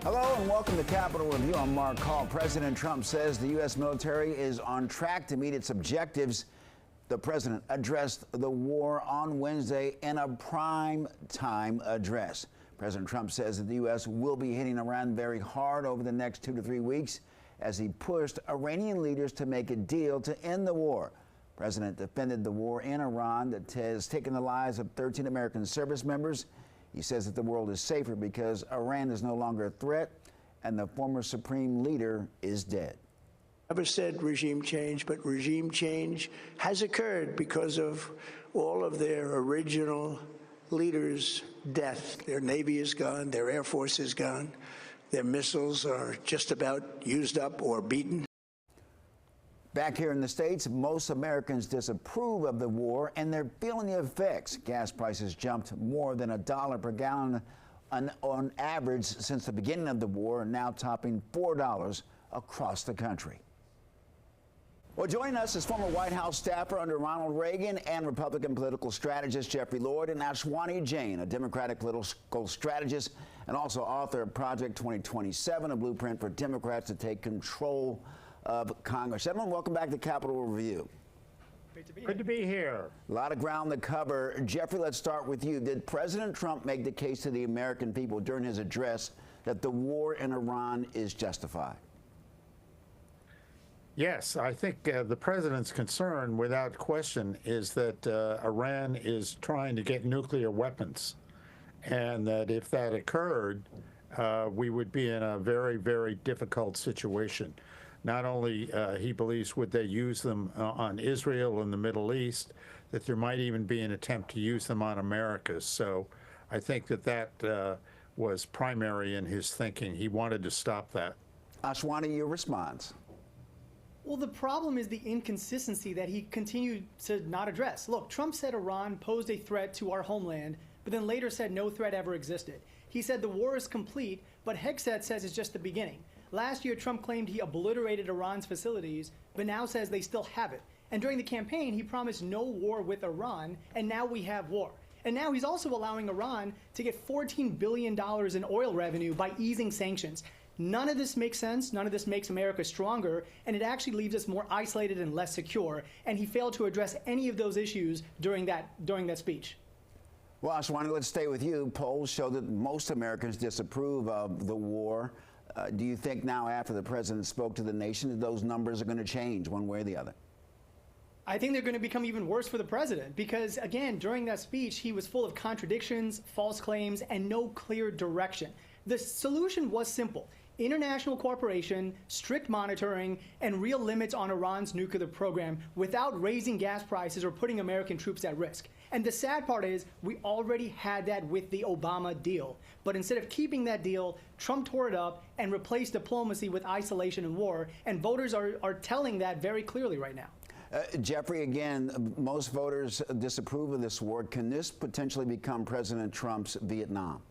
Hello and welcome to Capitol Review. I'm Mark Hall. President Trump says the U.S. military is on track to meet its objectives. The president addressed the war on Wednesday in a prime time address. President Trump says that the U.S. will be hitting Iran very hard over the next 2 to 3 weeks as he pushed Iranian leaders to make a deal to end the war. The president defended the war in Iran that has taken the lives of 13 American service members. He says that the world is safer because Iran is no longer a threat and the former supreme leader is dead. Never said regime change, but regime change has occurred because of all of their original leaders' death. Their Navy is gone, their Air Force is gone, their missiles are just about used up or beaten. Back here in the States, most Americans disapprove of the war and they're feeling the effects. Gas prices jumped more than $1 per gallon on average since the beginning of the war, now topping $4 across the country. Well, joining us is former White House staffer under Ronald Reagan and Republican political strategist Jeffrey Lord, and Ashwani Jain, a Democratic political strategist and also author of Project 2027, a blueprint for Democrats to take control of Congress. Gentlemen, welcome back to Capitol Review. Good to be here. A lot of ground to cover. Jeffrey, let's start with you. Did President Trump make the case to the American people during his address that the war in Iran is justified? Yes, I think the president's concern, without question, is that Iran is trying to get nuclear weapons, and that if that occurred, we would be in a very, very difficult situation. Not only, he believes, would they use them on Israel and the Middle East, that there might even be an attempt to use them on America. So I think that was primary in his thinking. He wanted to stop that. Ashwani, your response. Well, the problem is the inconsistency that he continued to not address. Look, Trump said Iran posed a threat to our homeland, but then later said no threat ever existed. He said the war is complete, but Hegseth says it's just the beginning. Last year, Trump claimed he obliterated Iran's facilities, but now says they still have it. And during the campaign, he promised no war with Iran, and now we have war. And now he's also allowing Iran to get $14 billion in oil revenue by easing sanctions. None of this makes sense. None of this makes America stronger, and it actually leaves us more isolated and less secure. And he failed to address any of those issues during that speech. Well, Ashwani, let's stay with you. Polls show that most Americans disapprove of the war. Do you think now, after the president spoke to the nation, that those numbers are going to change one way or the other? I think they're going to become even worse for the president because, again, during that speech, he was full of contradictions, false claims, and no clear direction. The solution was simple. International cooperation, strict monitoring, and real limits on Iran's nuclear program without raising gas prices or putting American troops at risk. And the sad part is we already had that with the Obama deal. But instead of keeping that deal, Trump tore it up and replaced diplomacy with isolation and war. And voters are telling that very clearly right now. Jeffrey, again, most voters disapprove of this war. Can this potentially become President Trump's Vietnam?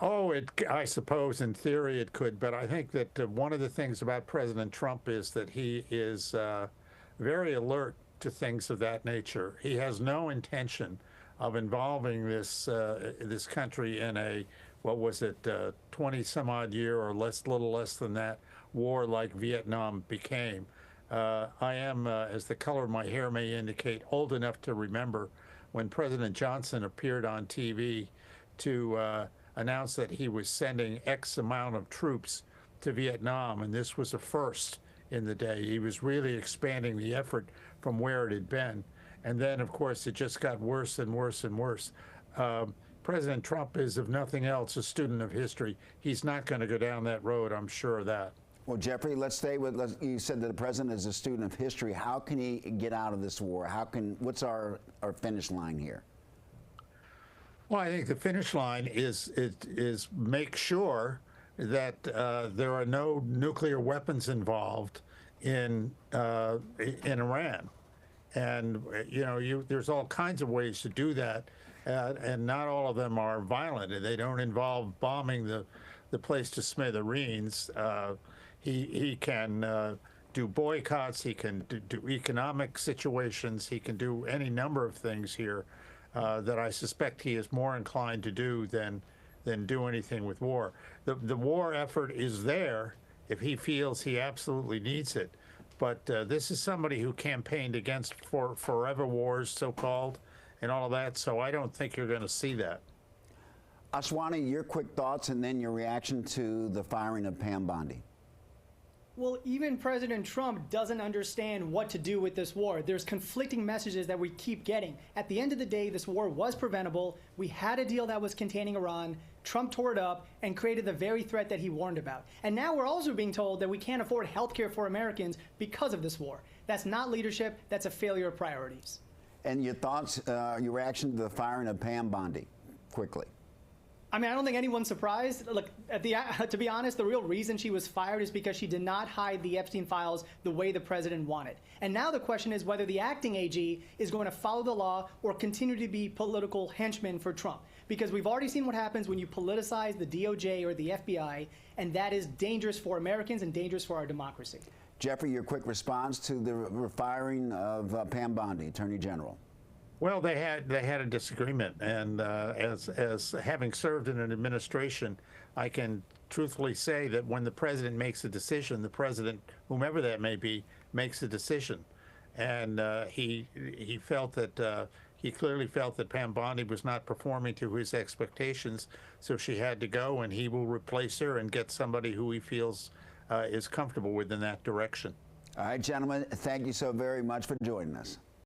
Oh, I suppose in theory it could, but I think that one of the things about President Trump is that he is very alert to things of that nature. He has no intention of involving this country in a, what was it, 20-some-odd year or little less than that, war like Vietnam became. I am, as the color of my hair may indicate, old enough to remember when President Johnson appeared on TV to announced that he was sending X amount of troops to Vietnam, and this was a first in the day. He was really expanding the effort from where it had been. And then, of course, it just got worse and worse and worse. President Trump is, if nothing else, a student of history. He's not going to go down that road, I'm sure of that. Well, Jeffrey, let's stay with, you said that the president is a student of history. How can he get out of this war? What's our finish line here? Well, I think the finish line is make sure that there are no nuclear weapons involved in Iran, and there's all kinds of ways to do that, and not all of them are violent. They don't involve bombing the place to smithereens. He can do boycotts. He can do economic situations. He can do any number of things here that I suspect he is more inclined to do than than do anything with war. The war effort is there if he feels he absolutely needs it. But this is somebody who campaigned against forever wars, so-called, and all of that, so I don't think you're going to see that. Ashwani, your quick thoughts and then your reaction to the firing of Pam Bondi. Well, even President Trump doesn't understand what to do with this war. There's conflicting messages that we keep getting. At the end of the day, this war was preventable. We had a deal that was containing Iran. Trump tore it up and created the very threat that he warned about. And now we're also being told that we can't afford health care for Americans because of this war. That's not leadership. That's a failure of priorities. And your thoughts, your reaction to the firing of Pam Bondi, quickly. I mean, I don't think anyone's surprised. Look, to be honest, the real reason she was fired is because she did not hide the Epstein files the way the president wanted. And now the question is whether the acting AG is going to follow the law or continue to be political henchmen for Trump. Because we've already seen what happens when you politicize the DOJ or the FBI, and that is dangerous for Americans and dangerous for our democracy. Jeffrey, your quick response to the firing of Pam Bondi, Attorney General. Well, they had a disagreement, and as having served in an administration, I can truthfully say that when the president makes a decision, the president, whomever that may be, makes a decision, and he felt that he clearly felt that Pam Bondi was not performing to his expectations, so she had to go, and he will replace her and get somebody who he feels is comfortable with in that direction. All right, gentlemen, thank you so very much for joining us.